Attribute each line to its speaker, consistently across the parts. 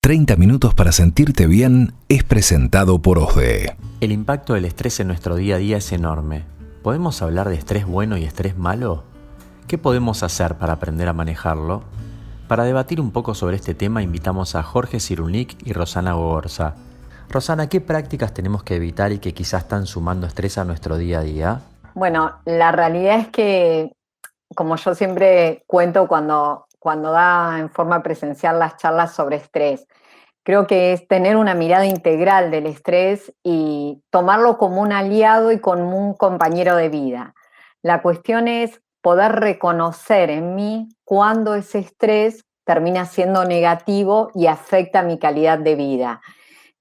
Speaker 1: 30 minutos para sentirte bien es presentado por OSDE.
Speaker 2: El impacto del estrés en nuestro día a día es enorme. ¿Podemos hablar de estrés bueno y estrés malo? ¿Qué podemos hacer para aprender a manejarlo? Para debatir un poco sobre este tema invitamos a Jorge Cyrulnik y Rosana Gogorza. Rosana, ¿qué prácticas tenemos que evitar y que quizás están sumando estrés a nuestro día a día?
Speaker 3: Bueno, la realidad es que, como yo siempre cuento cuando da en forma presencial las charlas sobre estrés, creo que es tener una mirada integral del estrés y tomarlo como un aliado y como un compañero de vida. La cuestión es poder reconocer en mí cuándo ese estrés termina siendo negativo y afecta mi calidad de vida.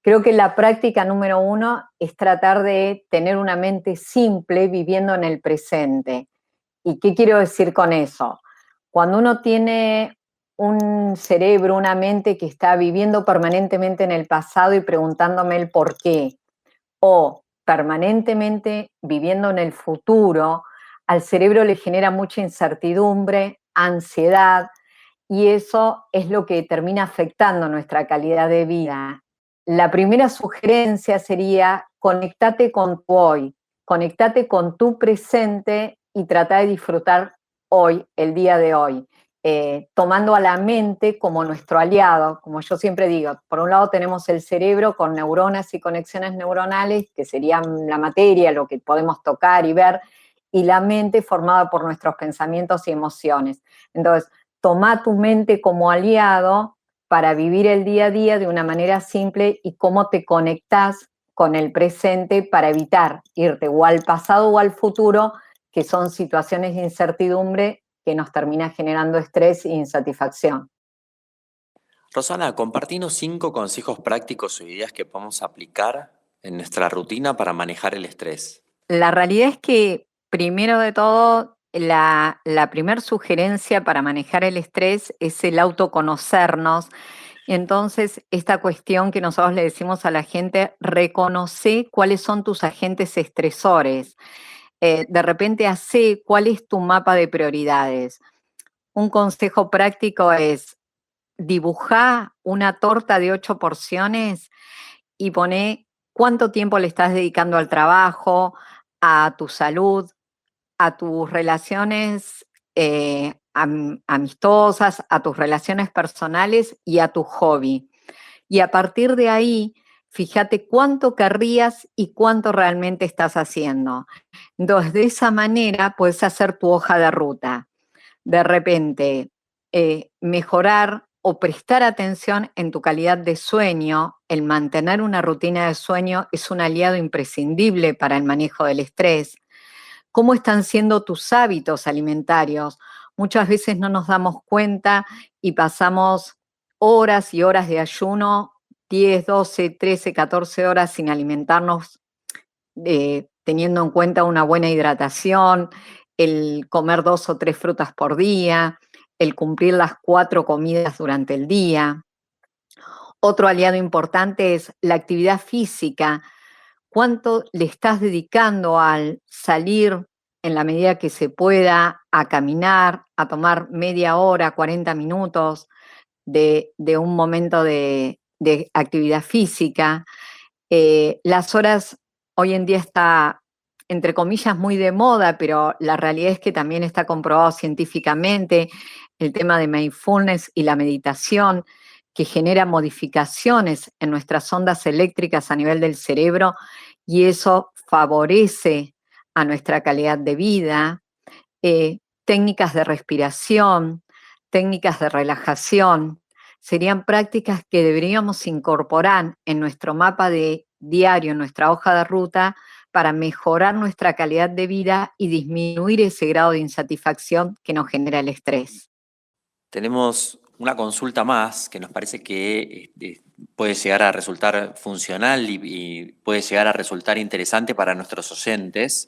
Speaker 3: Creo que la práctica número 1 es tratar de tener una mente simple viviendo en el presente. ¿Y qué quiero decir con eso? Cuando uno tiene un cerebro, una mente que está viviendo permanentemente en el pasado y preguntándome el por qué, o permanentemente viviendo en el futuro, al cerebro le genera mucha incertidumbre, ansiedad, y eso es lo que termina afectando nuestra calidad de vida. La primera sugerencia sería conectate con tu hoy, conectate con tu presente y trata de disfrutar hoy, el día de hoy, tomando a la mente como nuestro aliado. Como yo siempre digo, por un lado tenemos el cerebro con neuronas y conexiones neuronales, que serían la materia, lo que podemos tocar y ver, y la mente formada por nuestros pensamientos y emociones. Entonces, toma tu mente como aliado para vivir el día a día de una manera simple y cómo te conectás con el presente para evitar irte o al pasado o al futuro, que son situaciones de incertidumbre que nos termina generando estrés e insatisfacción.
Speaker 2: Rosana, compartinos 5 consejos prácticos o ideas que podemos aplicar en nuestra rutina para manejar el estrés.
Speaker 3: La realidad es que, primero de todo, la primera sugerencia para manejar el estrés es el autoconocernos. Entonces, esta cuestión que nosotros le decimos a la gente, reconoce cuáles son tus agentes estresores. De repente, hace cuál es tu mapa de prioridades. Un consejo práctico es dibujar una torta de 8 porciones y poné cuánto tiempo le estás dedicando al trabajo, a tu salud, a tus relaciones amistosas, a tus relaciones personales y a tu hobby. Y a partir de ahí, fíjate cuánto querrías y cuánto realmente estás haciendo. Entonces, de esa manera puedes hacer tu hoja de ruta. De repente, mejorar o prestar atención en tu calidad de sueño. El mantener una rutina de sueño es un aliado imprescindible para el manejo del estrés. ¿Cómo están siendo tus hábitos alimentarios? Muchas veces no nos damos cuenta y pasamos horas y horas de ayuno, 10, 12, 13, 14 horas sin alimentarnos, teniendo en cuenta una buena hidratación, el comer 2 o 3 frutas por día, el cumplir las 4 comidas durante el día. Otro aliado importante es la actividad física. ¿Cuánto le estás dedicando al salir en la medida que se pueda a caminar, a tomar media hora, 40 minutos de un momento de actividad física? Las horas hoy en día está, entre comillas, muy de moda, pero la realidad es que también está comprobado científicamente el tema de mindfulness y la meditación, que genera modificaciones en nuestras ondas eléctricas a nivel del cerebro y eso favorece a nuestra calidad de vida. Técnicas de respiración, técnicas de relajación, serían prácticas que deberíamos incorporar en nuestro mapa de diario, en nuestra hoja de ruta, para mejorar nuestra calidad de vida y disminuir ese grado de insatisfacción que nos genera el estrés.
Speaker 2: Tenemos una consulta más que nos parece que puede llegar a resultar funcional y puede llegar a resultar interesante para nuestros oyentes.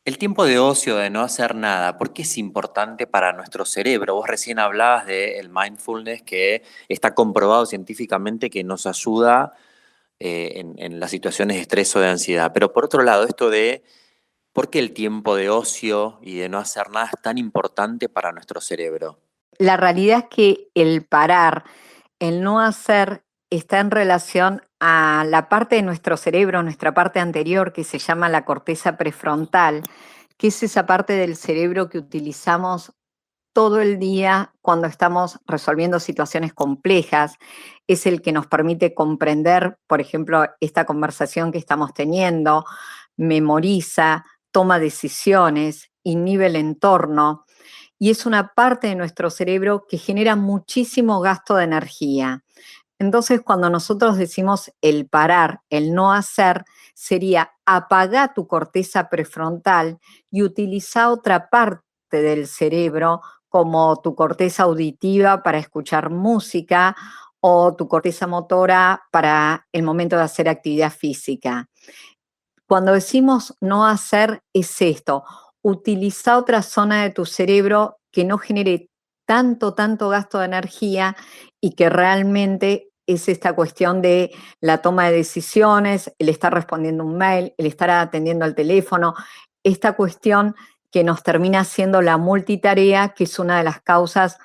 Speaker 2: El tiempo de ocio, de no hacer nada, ¿por qué es importante para nuestro cerebro? Vos recién hablabas del mindfulness, que está comprobado científicamente que nos ayuda en las situaciones de estrés o de ansiedad. Pero por otro lado, esto de por qué el tiempo de ocio y de no hacer nada es tan importante para nuestro cerebro.
Speaker 3: La realidad es que el parar, el no hacer está en relación a la parte de nuestro cerebro, nuestra parte anterior, que se llama la corteza prefrontal, que es esa parte del cerebro que utilizamos todo el día cuando estamos resolviendo situaciones complejas. Es el que nos permite comprender, por ejemplo, esta conversación que estamos teniendo, memoriza, toma decisiones, inhibe el entorno, y es una parte de nuestro cerebro que genera muchísimo gasto de energía. Entonces, cuando nosotros decimos el parar, el no hacer, sería apagar tu corteza prefrontal y utilizar otra parte del cerebro, como tu corteza auditiva para escuchar música o tu corteza motora para el momento de hacer actividad física. Cuando decimos no hacer, es esto: utiliza otra zona de tu cerebro que no genere tanto gasto de energía y que realmente es esta cuestión de la toma de decisiones, el estar respondiendo un mail, el estar atendiendo al teléfono, esta cuestión que nos termina siendo la multitarea, que es una de las causas,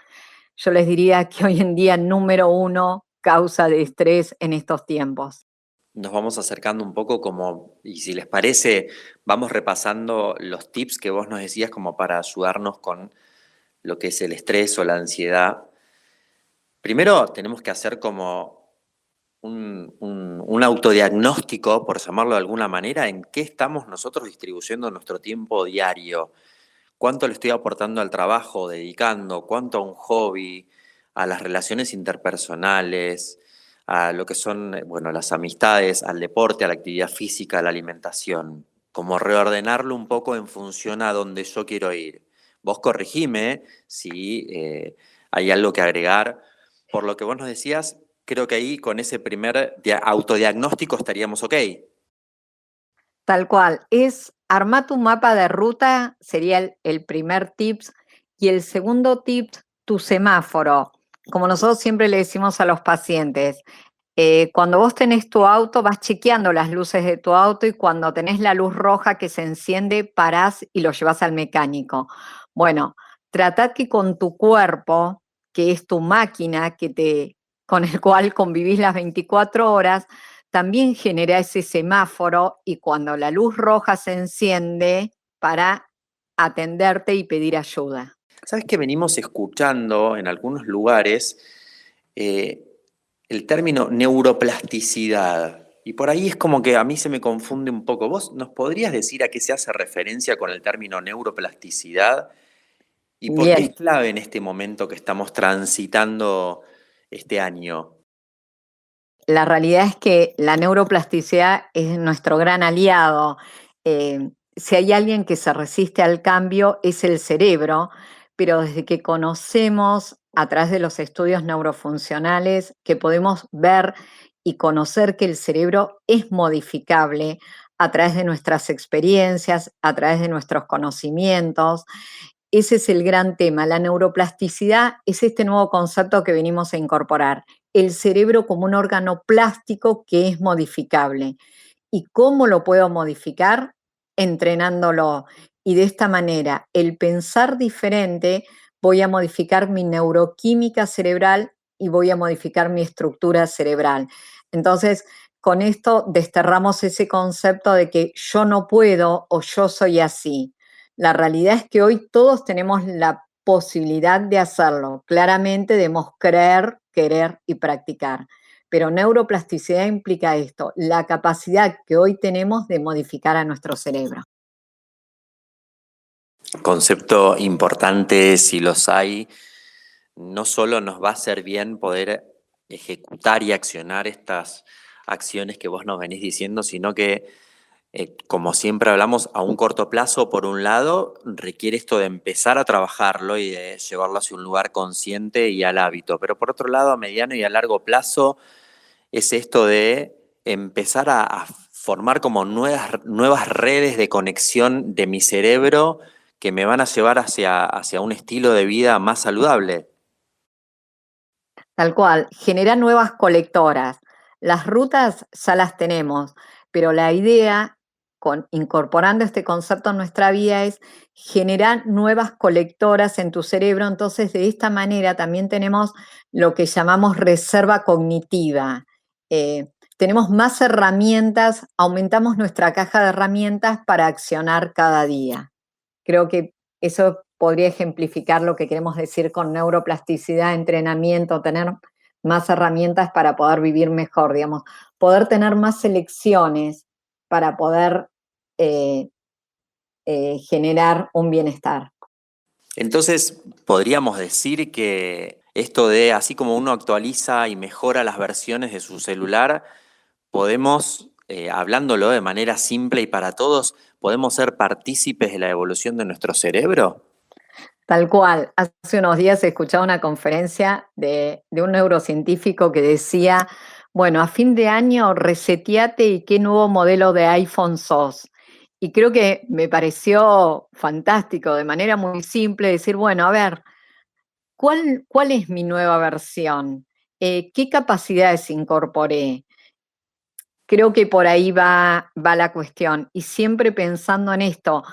Speaker 3: yo les diría que hoy en día número uno, causa de estrés en estos tiempos.
Speaker 2: Nos vamos acercando un poco como, y si les parece, vamos repasando los tips que vos nos decías como para ayudarnos con lo que es el estrés o la ansiedad. Primero tenemos que hacer como un autodiagnóstico, por llamarlo de alguna manera, en qué estamos nosotros distribuyendo nuestro tiempo diario, cuánto le estoy aportando al trabajo, dedicando, cuánto a un hobby, a las relaciones interpersonales, a lo que son, bueno, las amistades, al deporte, a la actividad física, a la alimentación. Como reordenarlo un poco en función a donde yo quiero ir. Vos corregime si hay algo que agregar. Por lo que vos nos decías, creo que ahí con ese primer autodiagnóstico estaríamos ok.
Speaker 3: Tal cual, es armar tu mapa de ruta, sería el primer tips, y el segundo tip, tu semáforo. Como nosotros siempre le decimos a los pacientes, cuando vos tenés tu auto, vas chequeando las luces de tu auto y cuando tenés la luz roja que se enciende, parás y lo llevas al mecánico. Bueno, tratad que con tu cuerpo, que es tu máquina, con el cual convivís las 24 horas, también genera ese semáforo y cuando la luz roja se enciende, para atenderte y pedir ayuda.
Speaker 2: ¿Sabes que venimos escuchando en algunos lugares eh, el término neuroplasticidad? Y por ahí es como que a mí se me confunde un poco. ¿Vos nos podrías decir a qué se hace referencia con el término neuroplasticidad? ¿Y por qué es
Speaker 3: Bien,
Speaker 2: clave en este momento que estamos transitando este año?
Speaker 3: la realidad es que la neuroplasticidad es nuestro gran aliado. Si hay alguien que se resiste al cambio, es el cerebro, pero desde que conocemos a través de los estudios neurofuncionales que podemos ver y conocer que el cerebro es modificable a través de nuestras experiencias, a través de nuestros conocimientos. Ese es el gran tema. La neuroplasticidad es este nuevo concepto que venimos a incorporar: el cerebro como un órgano plástico que es modificable. ¿Y cómo lo puedo modificar? Entrenándolo. Y de esta manera, el pensar diferente, voy a modificar mi neuroquímica cerebral y voy a modificar mi estructura cerebral. Entonces, con esto desterramos ese concepto de que yo no puedo o yo soy así. La realidad es que hoy todos tenemos la posibilidad de hacerlo. Claramente debemos creer, querer y practicar. Pero neuroplasticidad implica esto: la capacidad que hoy tenemos de modificar a nuestro cerebro.
Speaker 2: Concepto importante, si los hay, no solo nos va a hacer bien poder ejecutar y accionar estas acciones que vos nos venís diciendo, sino que, como siempre hablamos, a un corto plazo, por un lado, requiere esto de empezar a trabajarlo y de llevarlo hacia un lugar consciente y al hábito. Pero por otro lado, a mediano y a largo plazo, es esto de empezar a formar como nuevas redes de conexión de mi cerebro que me van a llevar hacia un estilo de vida más saludable.
Speaker 3: Tal cual, genera nuevas colectoras. Las rutas ya las tenemos, pero la idea, incorporando este concepto en nuestra vida, es generar nuevas colectoras en tu cerebro. Entonces, de esta manera también tenemos lo que llamamos reserva cognitiva. tenemos más herramientas, aumentamos nuestra caja de herramientas para accionar cada día. Creo que eso podría ejemplificar lo que queremos decir con neuroplasticidad, entrenamiento, tener más herramientas para poder vivir mejor, digamos, poder tener más elecciones para poder generar un bienestar.
Speaker 2: Entonces, podríamos decir que esto de, así como uno actualiza y mejora las versiones de su celular, podemos, hablándolo de manera simple y para todos, podemos ser partícipes de la evolución de nuestro cerebro.
Speaker 3: Tal cual. Hace unos días escuchaba una conferencia de un neurocientífico que decía, bueno, a fin de año reseteate y qué nuevo modelo de iPhone sos. Y creo que me pareció fantástico, de manera muy simple, decir, bueno, a ver, ¿cuál es mi nueva versión? ¿Qué capacidades incorporé? Creo que por ahí va la cuestión. Y siempre pensando en esto,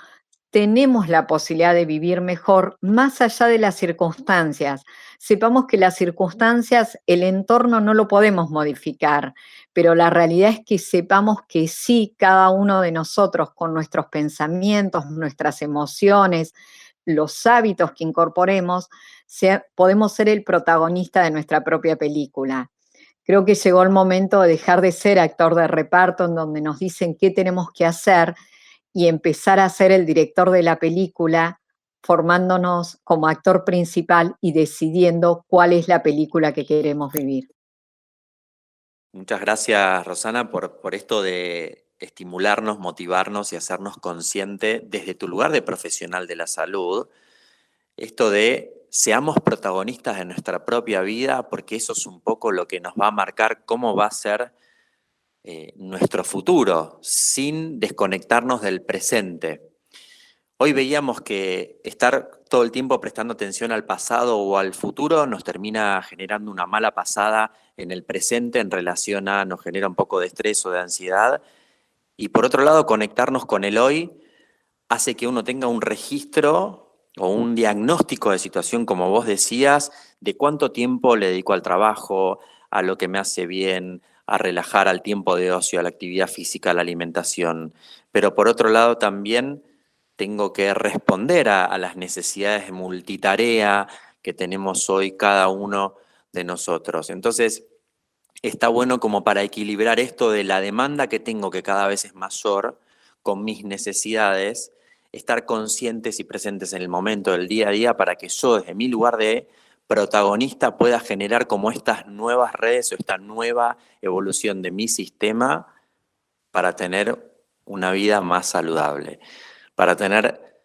Speaker 3: tenemos la posibilidad de vivir mejor más allá de las circunstancias. Sepamos que las circunstancias, el entorno no lo podemos modificar, pero la realidad es que sepamos que sí, cada uno de nosotros con nuestros pensamientos, nuestras emociones, los hábitos que incorporemos, podemos ser el protagonista de nuestra propia película. Creo que llegó el momento de dejar de ser actor de reparto en donde nos dicen qué tenemos que hacer y empezar a ser el director de la película, formándonos como actor principal y decidiendo cuál es la película que queremos vivir.
Speaker 2: Muchas gracias, Rosana, por esto de estimularnos, motivarnos y hacernos consciente desde tu lugar de profesional de la salud, esto de seamos protagonistas de nuestra propia vida, porque eso es un poco lo que nos va a marcar cómo va a ser nuestro futuro, sin desconectarnos del presente. Hoy veíamos que estar todo el tiempo prestando atención al pasado o al futuro nos termina generando una mala pasada en el presente en relación a, nos genera un poco de estrés o de ansiedad. Y por otro lado, conectarnos con el hoy hace que uno tenga un registro o un diagnóstico de situación, como vos decías, de cuánto tiempo le dedico al trabajo, a lo que me hace bien, a relajar, al tiempo de ocio, a la actividad física, a la alimentación. Pero por otro lado también tengo que responder a las necesidades de multitarea que tenemos hoy cada uno de nosotros. Entonces, está bueno como para equilibrar esto de la demanda que tengo, que cada vez es mayor, con mis necesidades, estar conscientes y presentes en el momento del día a día para que yo desde mi lugar de protagonista pueda generar como estas nuevas redes o esta nueva evolución de mi sistema para tener una vida más saludable, para tener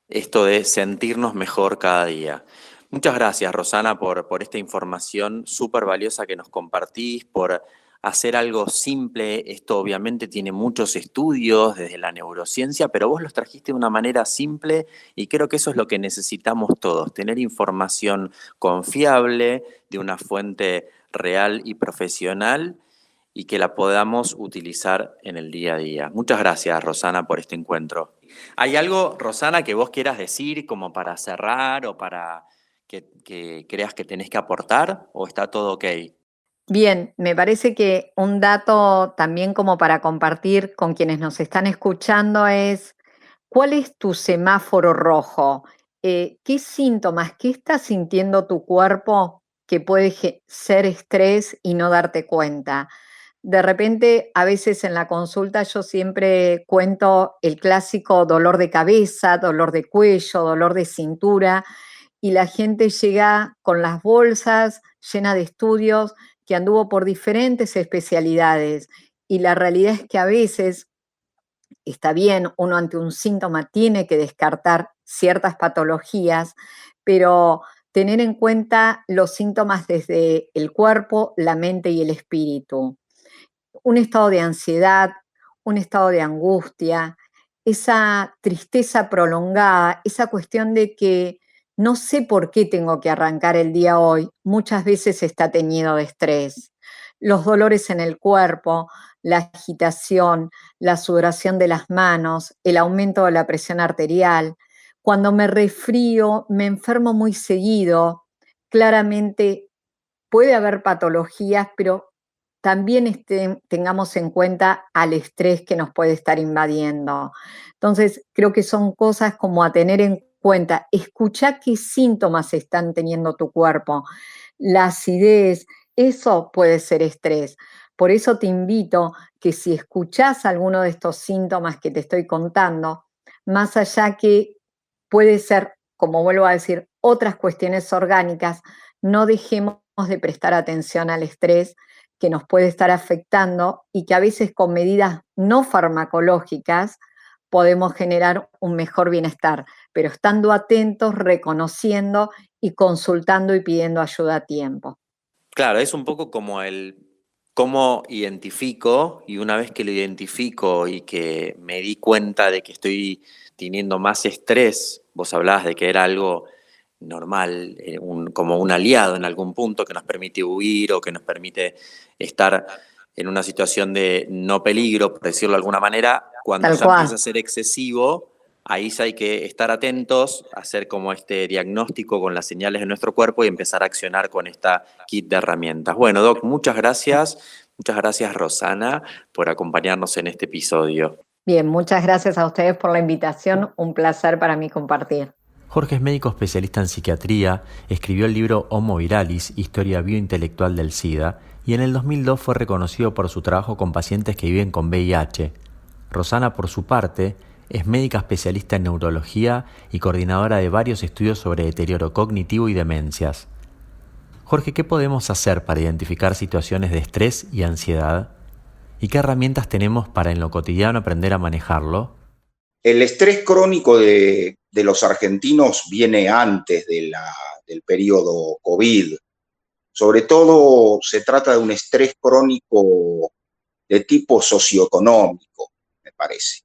Speaker 2: esto de sentirnos mejor cada día. Muchas gracias, Rosana, por esta información súper valiosa que nos compartís, por hacer algo simple. Esto obviamente tiene muchos estudios desde la neurociencia, pero vos los trajiste de una manera simple y creo que eso es lo que necesitamos todos, tener información confiable de una fuente real y profesional y que la podamos utilizar en el día a día. Muchas gracias, Rosana, por este encuentro. ¿Hay algo, Rosana, que vos quieras decir como para cerrar o para que creas que tenés que aportar o está todo ok?
Speaker 3: Bien, me parece que un dato también como para compartir con quienes nos están escuchando es, ¿cuál es tu semáforo rojo? ¿Qué síntomas, qué está sintiendo tu cuerpo que puede ser estrés y no darte cuenta? De repente, a veces en la consulta yo siempre cuento el clásico dolor de cabeza, dolor de cuello, dolor de cintura, y la gente llega con las bolsas llenas de estudios que anduvo por diferentes especialidades. Y la realidad es que a veces está bien, uno ante un síntoma tiene que descartar ciertas patologías, pero tener en cuenta los síntomas desde el cuerpo, la mente y el espíritu. Un estado de ansiedad, un estado de angustia, esa tristeza prolongada, esa cuestión de que no sé por qué tengo que arrancar el día hoy, muchas veces está teñido de estrés. Los dolores en el cuerpo, la agitación, la sudoración de las manos, el aumento de la presión arterial. Cuando me resfrío, me enfermo muy seguido, claramente puede haber patologías, pero también tengamos en cuenta al estrés que nos puede estar invadiendo. Entonces, creo que son cosas como a tener en cuenta. Escuchá qué síntomas están teniendo tu cuerpo. La acidez, eso puede ser estrés. Por eso te invito que si escuchás alguno de estos síntomas que te estoy contando, más allá que puede ser, como vuelvo a decir, otras cuestiones orgánicas, no dejemos de prestar atención al estrés que nos puede estar afectando y que a veces con medidas no farmacológicas podemos generar un mejor bienestar, pero estando atentos, reconociendo y consultando y pidiendo ayuda a tiempo.
Speaker 2: Claro, es un poco como el cómo identifico, y una vez que lo identifico y que me di cuenta de que estoy teniendo más estrés, vos hablabas de que era algo normal, como un aliado en algún punto que nos permite huir o que nos permite estar en una situación de no peligro, por decirlo de alguna manera, cuando
Speaker 3: Tal
Speaker 2: ya empieza
Speaker 3: cual.
Speaker 2: a ser excesivo, ahí sí hay que estar atentos, hacer como este diagnóstico con las señales de nuestro cuerpo y empezar a accionar con esta kit de herramientas. Bueno, Doc, muchas gracias. Muchas gracias, Rosana, por acompañarnos en este episodio.
Speaker 3: Bien, muchas gracias a ustedes por la invitación. Un placer para mí compartir.
Speaker 4: Jorge es médico especialista en psiquiatría, escribió el libro Homo Viralis, Historia biointelectual del SIDA, y en el 2002 fue reconocido por su trabajo con pacientes que viven con VIH. Rosana, por su parte, es médica especialista en neurología y coordinadora de varios estudios sobre deterioro cognitivo y demencias. Jorge, ¿qué podemos hacer para identificar situaciones de estrés y ansiedad? ¿Y qué herramientas tenemos para en lo cotidiano aprender a manejarlo?
Speaker 5: El estrés crónico de los argentinos viene antes del periodo COVID. Sobre todo se trata de un estrés crónico de tipo socioeconómico, me parece,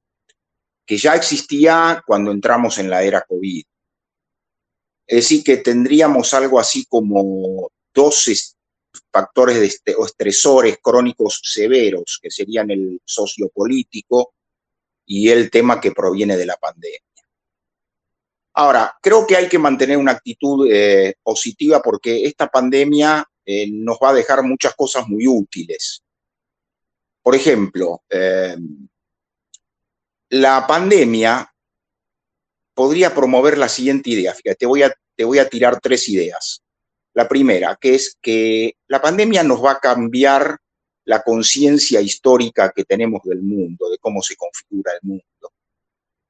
Speaker 5: que ya existía cuando entramos en la era COVID. Es decir, que tendríamos algo así como dos factores o estresores crónicos severos, que serían el sociopolítico y el tema que proviene de la pandemia. Ahora, creo que hay que mantener una actitud positiva porque esta pandemia nos va a dejar muchas cosas muy útiles. Por ejemplo, la pandemia podría promover la siguiente idea. Fíjate, te voy a tirar 3 ideas. La primera, que es que la pandemia nos va a cambiar la conciencia histórica que tenemos del mundo, de cómo se configura el mundo.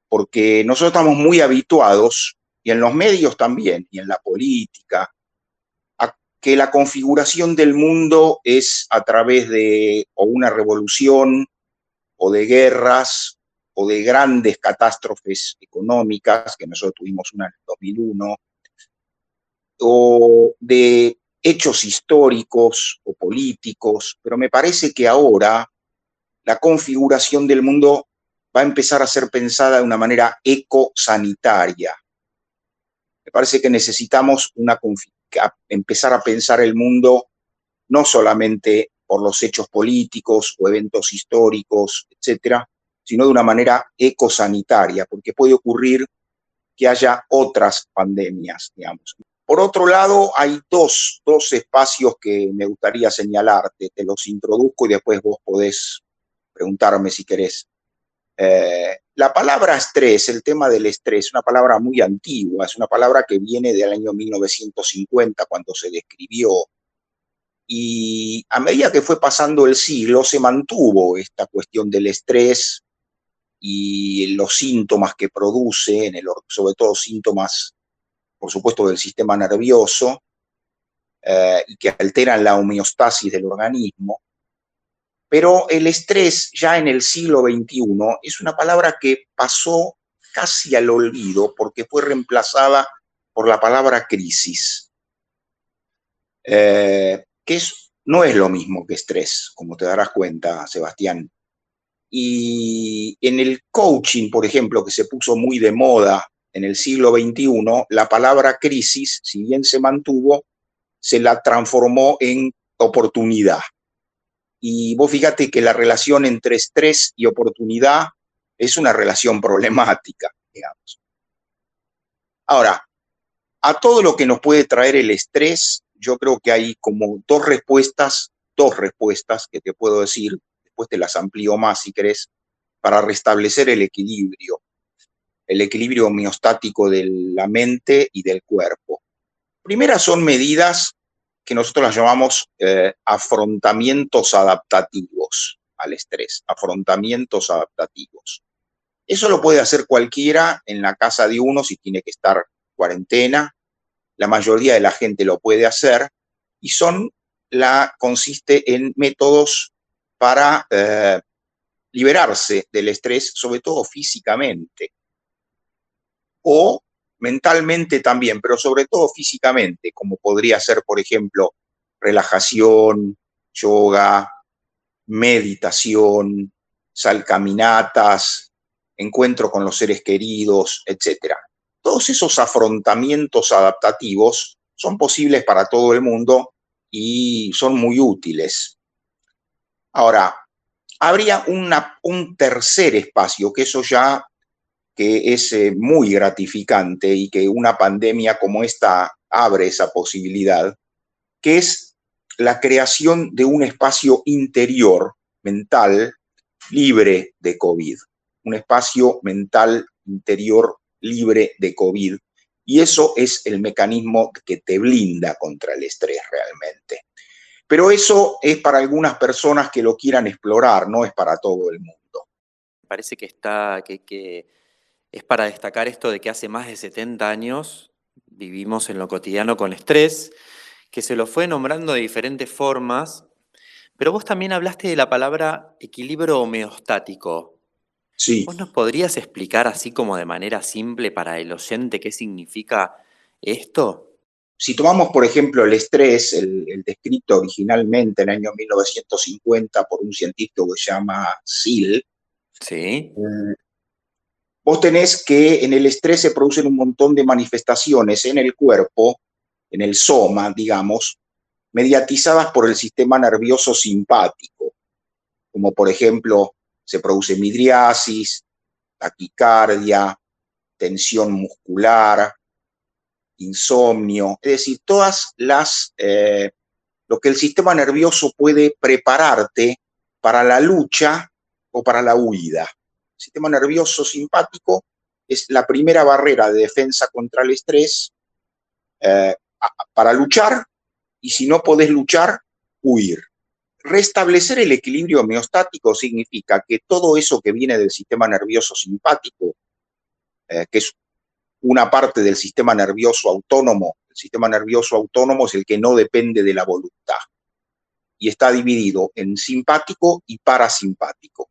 Speaker 5: Porque nosotros estamos muy habituados, y en los medios también, y en la política, a que la configuración del mundo es a través de o una revolución, o de guerras, o de grandes catástrofes económicas, que nosotros tuvimos una en el 2001, o de hechos históricos o políticos, pero me parece que ahora la configuración del mundo va a empezar a ser pensada de una manera ecosanitaria. Me parece que necesitamos empezar a pensar el mundo no solamente por los hechos políticos o eventos históricos, etcétera, sino de una manera ecosanitaria, porque puede ocurrir que haya otras pandemias, digamos. Por otro lado, hay dos espacios que me gustaría señalarte, te los introduzco y después vos podés preguntarme si querés. La palabra estrés, el tema del estrés, es una palabra muy antigua, es una palabra que viene del año 1950, cuando se describió, y a medida que fue pasando el siglo, se mantuvo esta cuestión del estrés y los síntomas que produce, sobre todo síntomas, por supuesto, del sistema nervioso, y que alteran la homeostasis del organismo. Pero el estrés ya en el siglo XXI es una palabra que pasó casi al olvido porque fue reemplazada por la palabra crisis, no es lo mismo que estrés, como te darás cuenta, Sebastián. Y en el coaching, por ejemplo, que se puso muy de moda en el siglo XXI, la palabra crisis, si bien se mantuvo, se la transformó en oportunidad. Y vos fíjate que la relación entre estrés y oportunidad es una relación problemática, digamos. Ahora, a todo lo que nos puede traer el estrés, yo creo que hay como 2 respuestas 2 respuestas que te puedo decir, después te las amplío más si querés, para restablecer el equilibrio homeostático de la mente y del cuerpo. Primera son medidas que nosotros las llamamos afrontamientos adaptativos al estrés, afrontamientos adaptativos. Eso lo puede hacer cualquiera en la casa de uno si tiene que estar cuarentena. La mayoría de la gente lo puede hacer y consiste en métodos para liberarse del estrés, sobre todo físicamente o mentalmente también, pero sobre todo físicamente, como podría ser, por ejemplo, relajación, yoga, meditación, caminatas, encuentro con los seres queridos, etc. Todos esos afrontamientos adaptativos son posibles para todo el mundo y son muy útiles. Ahora, habría un tercer espacio, que eso ya que es muy gratificante y que una pandemia como esta abre esa posibilidad, que es la creación de un espacio interior, mental, libre de COVID. Un espacio mental interior libre de COVID. Y eso es el mecanismo que te blinda contra el estrés realmente. Pero eso es para algunas personas que lo quieran explorar, no es para todo el mundo.
Speaker 2: Me parece que es para destacar esto de que hace más de 70 años vivimos en lo cotidiano con estrés, que se lo fue nombrando de diferentes formas, pero vos también hablaste de la palabra equilibrio homeostático.
Speaker 5: Sí.
Speaker 2: ¿Vos nos podrías explicar así como de manera simple para el oyente qué significa esto?
Speaker 5: Si tomamos, por ejemplo, el estrés, el descrito originalmente en el año 1950 por un científico que se llama Searle,
Speaker 2: Sí.
Speaker 5: Vos tenés que en el estrés se producen un montón de manifestaciones en el cuerpo, en el soma, digamos, mediatizadas por el sistema nervioso simpático, como por ejemplo se produce midriasis, taquicardia, tensión muscular, insomnio, es decir, todas lo que el sistema nervioso puede prepararte para la lucha o para la huida. El sistema nervioso simpático es la primera barrera de defensa contra el estrés para luchar, y si no podés luchar, huir. Restablecer el equilibrio homeostático significa que todo eso que viene del sistema nervioso simpático, que es una parte del sistema nervioso autónomo, el sistema nervioso autónomo es el que no depende de la voluntad y está dividido en simpático y parasimpático.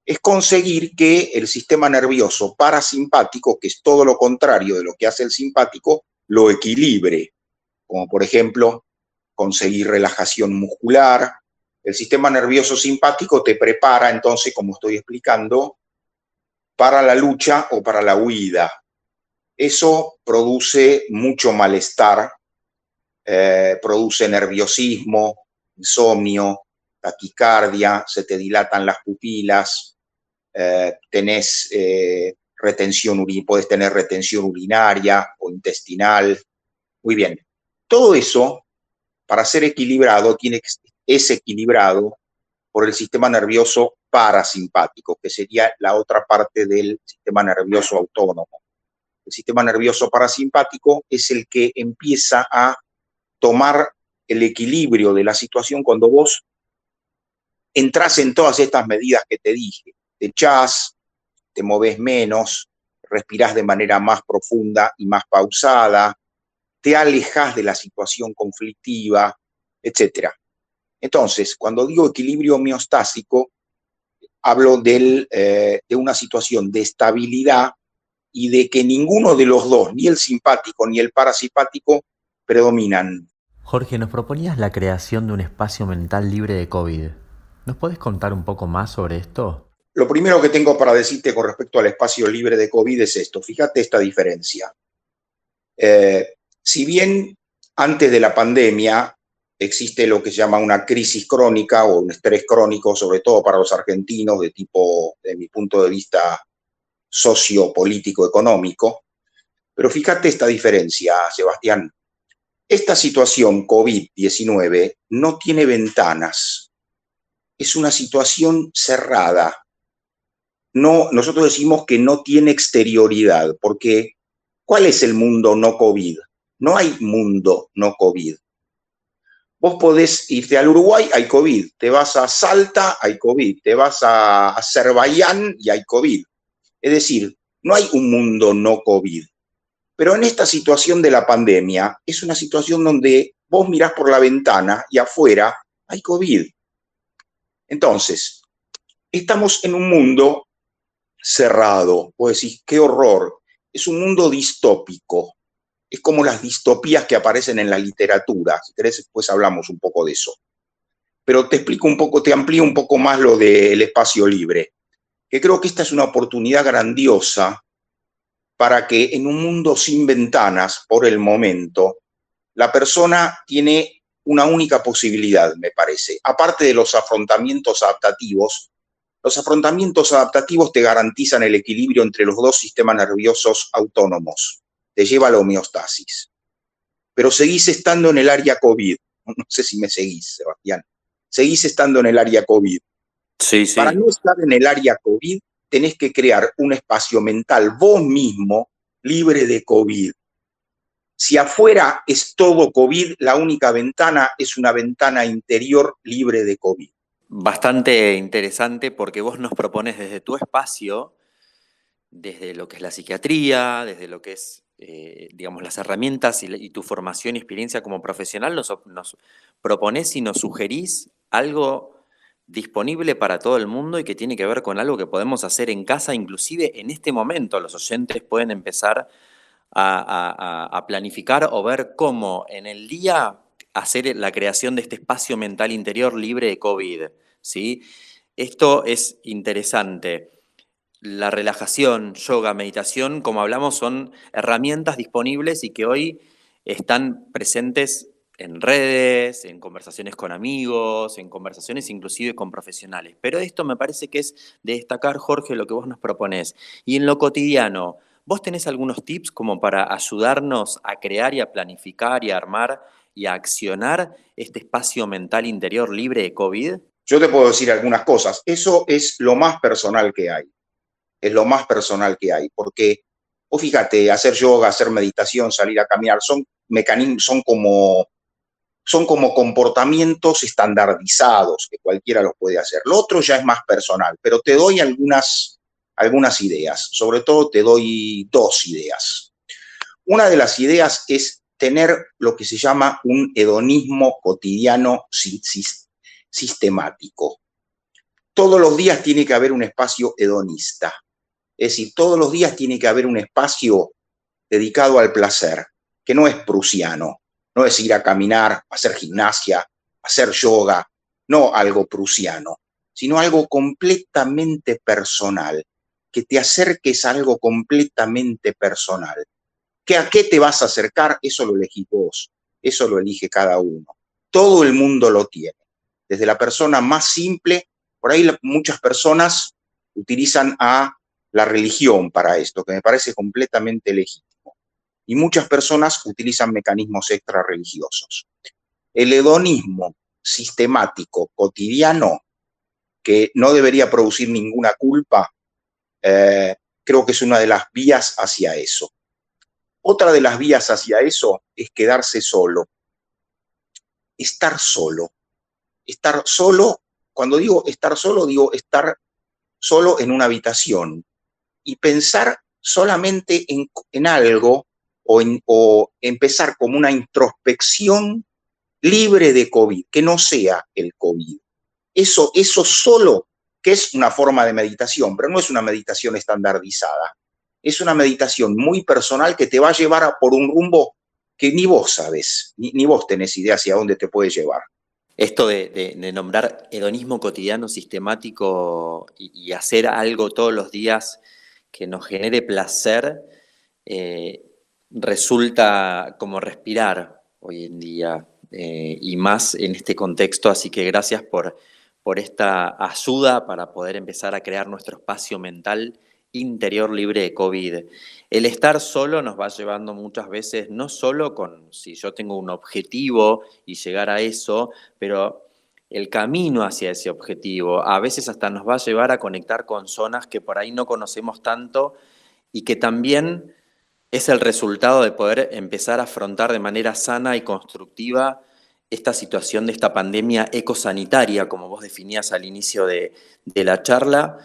Speaker 5: Es conseguir que el sistema nervioso parasimpático, que es todo lo contrario de lo que hace el simpático, lo equilibre, como por ejemplo conseguir relajación muscular. El sistema nervioso simpático te prepara entonces, como estoy explicando, para la lucha o para la huida. Eso produce mucho malestar, produce nerviosismo, insomnio, taquicardia, se te dilatan las pupilas, tenés puedes tener retención urinaria o intestinal. Muy bien. Todo eso, para ser equilibrado, es equilibrado por el sistema nervioso parasimpático, que sería la otra parte del sistema nervioso autónomo. El sistema nervioso parasimpático es el que empieza a tomar el equilibrio de la situación cuando vos entrás en todas estas medidas que te dije. Te echás, te movés menos, respirás de manera más profunda y más pausada, te alejás de la situación conflictiva, etc. Entonces, cuando digo equilibrio homeostásico, hablo de una situación de estabilidad y de que ninguno de los dos, ni el simpático ni el parasimpático, predominan.
Speaker 4: Jorge, nos proponías la creación de un espacio mental libre de COVID. ¿Nos podés contar un poco más sobre esto?
Speaker 5: Lo primero que tengo para decirte con respecto al espacio libre de COVID es esto. Fíjate esta diferencia. Si bien antes de la pandemia existe lo que se llama una crisis crónica o un estrés crónico, sobre todo para los argentinos, de mi punto de vista sociopolítico económico, pero fíjate esta diferencia, Sebastián. Esta situación COVID-19 no tiene ventanas, es una situación cerrada. No, nosotros decimos que no tiene exterioridad, porque ¿cuál es el mundo no COVID? No hay mundo no COVID. Vos podés irte al Uruguay, hay COVID. Te vas a Salta, hay COVID. Te vas a Azerbaiyán y hay COVID. Es decir, no hay un mundo no COVID. Pero en esta situación de la pandemia, es una situación donde vos mirás por la ventana y afuera hay COVID. Entonces, estamos en un mundo cerrado. Vos decís, qué horror. Es un mundo distópico. Es como las distopías que aparecen en la literatura. Si querés, después hablamos un poco de eso. Pero te explico un poco, te amplío un poco más lo del espacio libre, que creo que esta es una oportunidad grandiosa para que en un mundo sin ventanas, por el momento, la persona tiene una única posibilidad, me parece. Aparte de los afrontamientos adaptativos te garantizan el equilibrio entre los dos sistemas nerviosos autónomos. Te lleva a la homeostasis. Pero seguís estando en el área COVID. No sé si me seguís, Sebastián. Seguís estando en el área COVID.
Speaker 2: Sí, sí.
Speaker 5: Para no estar en el área COVID, tenés que crear un espacio mental vos mismo libre de COVID. Si afuera es todo COVID, la única ventana es una ventana interior libre de COVID.
Speaker 2: Bastante interesante porque vos nos propones desde tu espacio, desde lo que es la psiquiatría, desde lo que es, digamos, las herramientas y tu formación y experiencia como profesional, nos proponés y nos sugerís algo disponible para todo el mundo y que tiene que ver con algo que podemos hacer en casa, inclusive en este momento los oyentes pueden empezar a planificar o ver cómo en el día hacer la creación de este espacio mental interior libre de COVID, ¿sí? Esto es interesante. La relajación, yoga, meditación, como hablamos, son herramientas disponibles y que hoy están presentes en redes, en conversaciones con amigos, en conversaciones inclusive con profesionales. Pero esto me parece que es de destacar, Jorge, lo que vos nos proponés. Y en lo cotidiano, ¿vos tenés algunos tips como para ayudarnos a crear y a planificar y a armar y a accionar este espacio mental interior libre de COVID?
Speaker 5: Yo te puedo decir algunas cosas. Eso es lo más personal que hay. Es lo más personal que hay. Porque, vos fíjate, hacer yoga, hacer meditación, salir a caminar, son mecanismos, son como comportamientos estandarizados que cualquiera los puede hacer. Lo otro ya es más personal, pero te doy algunas ideas. Sobre todo te doy dos ideas. Una de las ideas es tener lo que se llama un hedonismo cotidiano sistemático. Todos los días tiene que haber un espacio hedonista. Es decir, todos los días tiene que haber un espacio dedicado al placer, que no es prusiano. No es ir a caminar, hacer gimnasia, hacer yoga, no algo prusiano, sino algo completamente personal, que te acerques a algo completamente personal. ¿A qué te vas a acercar? Eso lo elegís vos, eso lo elige cada uno. Todo el mundo lo tiene, desde la persona más simple, por ahí muchas personas utilizan a la religión para esto, que me parece completamente legítimo. Y muchas personas utilizan mecanismos extrarreligiosos. El hedonismo sistemático, cotidiano, que no debería producir ninguna culpa, creo que es una de las vías hacia eso. Otra de las vías hacia eso es quedarse solo. Estar solo. Estar solo, cuando digo estar estar solo en una habitación y pensar solamente en algo o empezar como una introspección libre de COVID, que no sea el COVID. Eso solo, que es una forma de meditación, pero no es una meditación estandarizada. Es una meditación muy personal que te va a llevar por un rumbo que ni vos sabes, ni vos tenés idea hacia dónde te puede llevar.
Speaker 2: Esto de nombrar hedonismo cotidiano sistemático y hacer algo todos los días que nos genere placer, resulta como respirar hoy en día y más en este contexto, así que gracias por esta ayuda para poder empezar a crear nuestro espacio mental interior libre de COVID. El estar solo nos va llevando muchas veces, no solo con si yo tengo un objetivo y llegar a eso, pero el camino hacia ese objetivo a veces hasta nos va a llevar a conectar con zonas que por ahí no conocemos tanto y que también es el resultado de poder empezar a afrontar de manera sana y constructiva esta situación de esta pandemia ecosanitaria, como vos definías al inicio de la charla,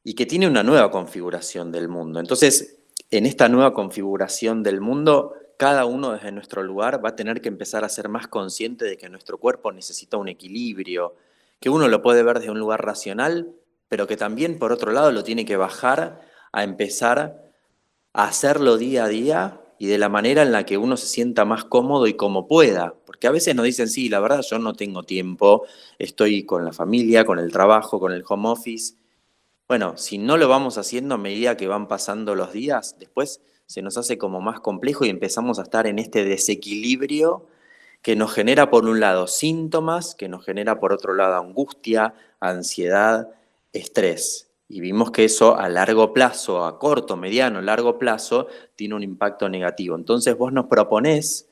Speaker 2: y que tiene una nueva configuración del mundo. Entonces, en esta nueva configuración del mundo, cada uno desde nuestro lugar va a tener que empezar a ser más consciente de que nuestro cuerpo necesita un equilibrio, que uno lo puede ver desde un lugar racional, pero que también, por otro lado, lo tiene que bajar a empezar a hacerlo día a día y de la manera en la que uno se sienta más cómodo y como pueda. Porque a veces nos dicen, sí, la verdad yo no tengo tiempo, estoy con la familia, con el trabajo, con el home office. Bueno, si no lo vamos haciendo a medida que van pasando los días, después se nos hace como más complejo y empezamos a estar en este desequilibrio que nos genera por un lado síntomas, que nos genera por otro lado angustia, ansiedad, estrés. Y vimos que eso a largo plazo, a corto, mediano, largo plazo, tiene un impacto negativo. Entonces vos nos proponés,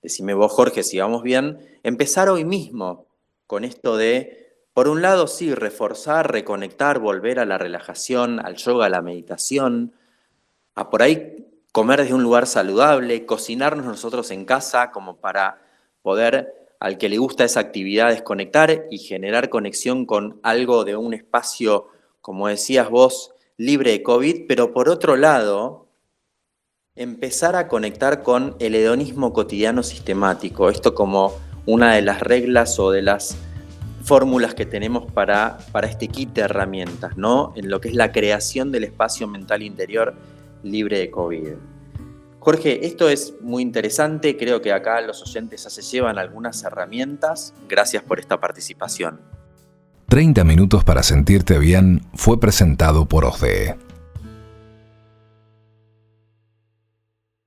Speaker 2: decime vos Jorge si vamos bien, empezar hoy mismo con esto de, por un lado sí, reforzar, reconectar, volver a la relajación, al yoga, a la meditación, a por ahí comer desde un lugar saludable, cocinarnos nosotros en casa como para poder, al que le gusta esa actividad, desconectar y generar conexión con algo de un espacio, como decías vos, libre de COVID, pero por otro lado, empezar a conectar con el hedonismo cotidiano sistemático, esto como una de las reglas o de las fórmulas que tenemos para este kit de herramientas, ¿no? En lo que es la creación del espacio mental interior libre de COVID. Jorge, esto es muy interesante, creo que acá los oyentes ya se llevan algunas herramientas. Gracias por esta participación.
Speaker 1: 30 minutos para sentirte bien fue presentado por OSDE.